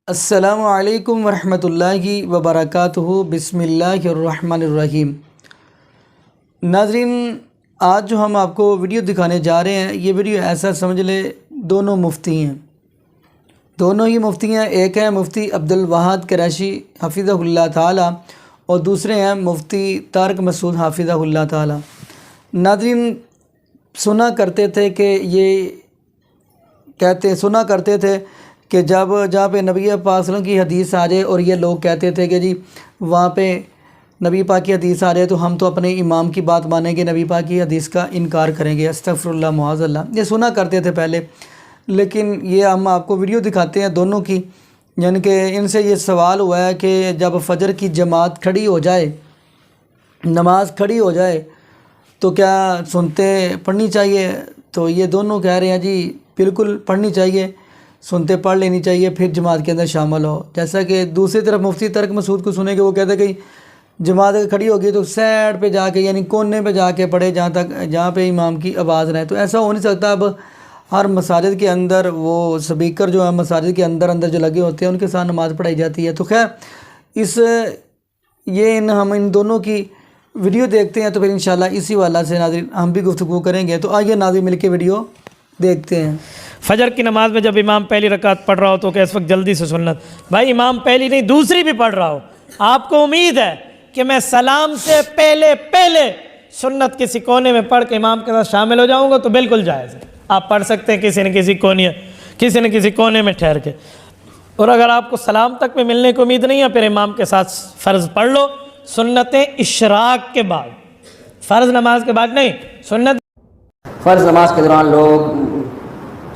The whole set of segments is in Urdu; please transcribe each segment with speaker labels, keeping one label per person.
Speaker 1: السلام علیکم ورحمۃ اللہ وبرکاتہ۔ بسم اللہ الرحمن الرحیم۔ ناظرین، آج جو ہم آپ کو ویڈیو دکھانے جا رہے ہیں، یہ ویڈیو ایسا سمجھ لے دونوں مفتی ہیں، دونوں ہی مفتی ہیں۔ ایک ہے مفتی عبدالواحد قریشی حفظہ اللہ تعالی اور دوسرے ہیں مفتی طارق مسعود حفظہ اللہ تعالی۔ ناظرین، سنا کرتے تھے کہ جہاں پہ نبی پاک صلی اللہ علیہ وسلم کی حدیث آ جائے اور یہ لوگ کہتے تھے کہ جی وہاں پہ نبی پاک کی حدیث آ جائے تو ہم تو اپنے امام کی بات مانیں گے، نبی پاک کی حدیث کا انکار کریں گے، استغفر اللہ معاذ اللہ۔ یہ سنا کرتے تھے پہلے، لیکن یہ ہم آپ کو ویڈیو دکھاتے ہیں دونوں کی، یعنی کہ ان سے یہ سوال ہوا ہے کہ جب فجر کی جماعت کھڑی ہو جائے، نماز کھڑی ہو جائے تو کیا سنتے پڑھنی چاہیے؟ تو یہ دونوں کہہ رہے ہیں جی بالکل پڑھنی چاہیے، سنتے پڑھ لینی چاہیے، پھر جماعت کے اندر شامل ہو۔ جیسا کہ دوسری طرف مفتی طارق مسعود کو سنے کہ وہ کہتے ہیں کہ جماعت کھڑی ہوگی تو سائڈ پہ جا کے، یعنی کونے پہ جا کے پڑھے جہاں پہ امام کی آواز رہے۔ تو ایسا ہو نہیں سکتا۔ اب ہر مساجد کے اندر وہ سپیکر جو ہے مساجد کے اندر جو لگے ہوتے ہیں ان کے ساتھ نماز پڑھائی جاتی ہے۔ تو خیر ہم ان دونوں کی ویڈیو دیکھتے ہیں تو پھر انشاءاللہ اسی والا سے ناظرین ہم بھی گفتگو کریں گے۔ تو آئیے ناظرین مل کے ویڈیو دیکھتے ہیں۔
Speaker 2: فجر کی نماز میں جب امام پہلی رکعت پڑھ رہا ہو تو کہ اس وقت جلدی سے سنت، بھائی امام پہلی نہیں دوسری بھی پڑھ رہا ہو، آپ کو امید ہے کہ میں سلام سے پہلے سنت کسی کونے میں پڑھ کے امام کے ساتھ شامل ہو جاؤں گا تو بالکل جائز ہے، آپ پڑھ سکتے ہیں کسی نہ کسی کونے میں ٹھہر کے۔ اور اگر آپ کو سلام تک میں ملنے کی امید نہیں ہے پھر امام کے ساتھ فرض پڑھ لو، سنتیں اشراق کے بعد، فرض نماز کے بعد نہیں، سنت
Speaker 3: فرض نماز کے دوران لوگ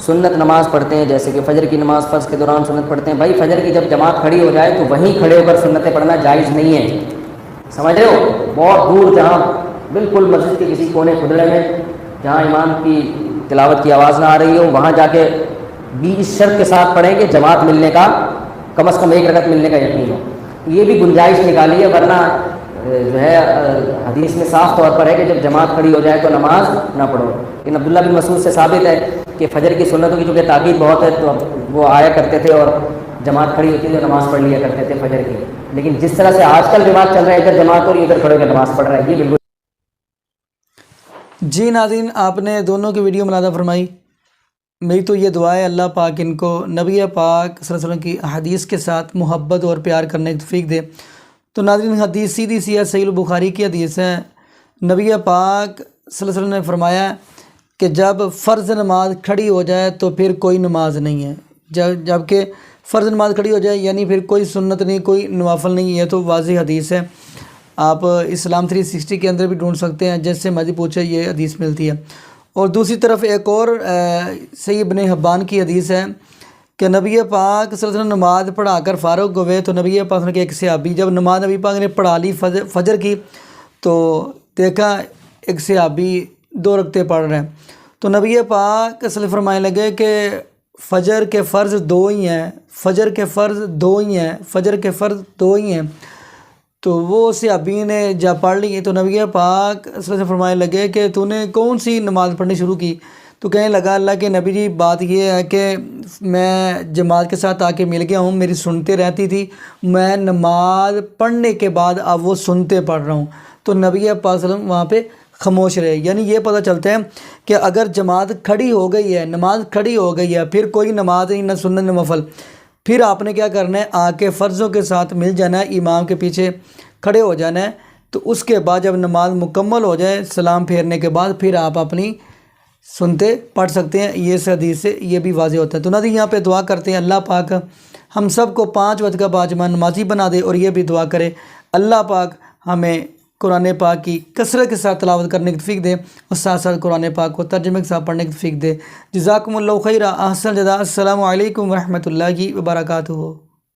Speaker 3: سنت نماز پڑھتے ہیں، جیسے کہ فجر کی نماز فرض کے دوران سنت پڑھتے ہیں۔ بھائی فجر کی جب جماعت کھڑی ہو جائے تو وہیں کھڑے ہو کر سنتیں پڑھنا جائز نہیں ہے، سمجھ رہے ہو؟ بہت دور جہاں بالکل مسجد کے کسی کونے کھدڑے میں جہاں امام کی تلاوت کی آواز نہ آ رہی ہو وہاں جا کے بھی اس شرط کے ساتھ پڑھیں کہ جماعت ملنے کا کم از کم ایک رکعت ملنے کا یقین ہو۔ یہ بھی گنجائش نکالی ہے، ورنہ جو ہے حدیث میں صاف طور پر ہے کہ جب جماعت کھڑی ہو جائے تو نماز نہ پڑھو۔ لیکن عبداللہ بن مسعود سے ثابت ہے کہ فجر کی سنتوں کی چونکہ تاکید بہت ہے تو وہ آیا کرتے تھے اور جماعت کھڑی ہوتی تھی تو نماز پڑھ لیا کرتے تھے فجر کی۔ لیکن جس طرح سے آج کل رواج چل رہا ہے ادھر جماعت اور ادھر کھڑے ہو کے نماز پڑھ رہا ہے، یہ بالکل۔
Speaker 1: جی ناظرین، آپ نے دونوں کی ویڈیو ملاحظہ فرمائی۔ میری تو یہ دعا ہے اللہ پاک ان کو نبی پاک صلی اللہ علیہ وسلم کی حدیث کے ساتھ محبت اور پیار کرنے کی توفیق دے۔ تو ناظرین، حدیث سیدھی سی ہے، صحیح البخاری کی حدیث ہے۔ نبی پاک صلی اللہ علیہ وسلم نے فرمایا کہ جب فرض نماز کھڑی ہو جائے تو پھر کوئی نماز نہیں ہے۔ جب کہ فرض نماز کھڑی ہو جائے یعنی پھر کوئی سنت نہیں، کوئی نوافل نہیں، یہ تو واضح حدیث ہے۔ آپ اسلام 360 کے اندر بھی ڈھونڈ سکتے ہیں، جیسے مرضی پوچھے یہ حدیث ملتی ہے۔ اور دوسری طرف ایک اور صحیح ابن حبان کی حدیث ہے کہ نبی پاک صلی اللہ علیہ وسلم نماز پڑھا کر فارغ ہوئے تو نبی پاک صلی اللہ علیہ وسلم کے ایک صحابی، جب نماز نبی پاک نے پڑھا لی فجر کی تو دیکھا ایک صحابی 2 رکعتیں پڑھ رہے ہیں، تو نبی پاک صلی اللہ علیہ وسلم فرمانے لگے کہ فجر کے فرض 2 ہی ہیں، فجر کے فرض 2 ہی ہیں، فجر کے فرض 2 ہی ہیں۔ تو وہ صحابی نے جب پڑھ لی تو نبی پاک صلی اللہ علیہ وسلم فرمانے لگے کہ تو نے کون سی نماز پڑھنی شروع کی؟ تو کہنے لگا اللہ کے نبی جی بات یہ ہے کہ میں جماعت کے ساتھ آ کے مل گیا ہوں، میری سنتے رہتی تھی، میں نماز پڑھنے کے بعد اب وہ سنتے پڑھ رہا ہوں۔ تو نبی پاک صلی اللہ علیہ وسلم وہاں پہ خاموش رہے۔ یعنی یہ پتہ چلتا ہے کہ اگر جماعت کھڑی ہو گئی ہے، نماز کھڑی ہو گئی ہے، پھر کوئی نماز نہیں، نہ سنت نہ نفل، پھر آپ نے کیا کرنا ہے؟ آ کے فرضوں کے ساتھ مل جانا ہے، امام کے پیچھے کھڑے ہو جانا ہے۔ تو اس کے بعد جب نماز مکمل ہو جائے سلام پھیرنے کے بعد پھر آپ اپنی سنتے پڑھ سکتے ہیں۔ یہ اس حدیث سے یہ بھی واضح ہوتا ہے۔ تو ناظرین یہاں پہ دعا کرتے ہیں اللہ پاک ہم سب کو 5 وقت کا باجمع نمازی بنا دے، اور یہ بھی دعا کرے اللہ پاک ہمیں قرآن پاک کی کثرت کے ساتھ تلاوت کرنے کی توفیق دے اور ساتھ ساتھ قرآن پاک کو ترجمے کے ساتھ پڑھنے کی توفیق دے۔ جزاکم اللہ خیرہ، احسن الجزاء۔ السلام علیکم ورحمۃ اللہ وبرکاتہ۔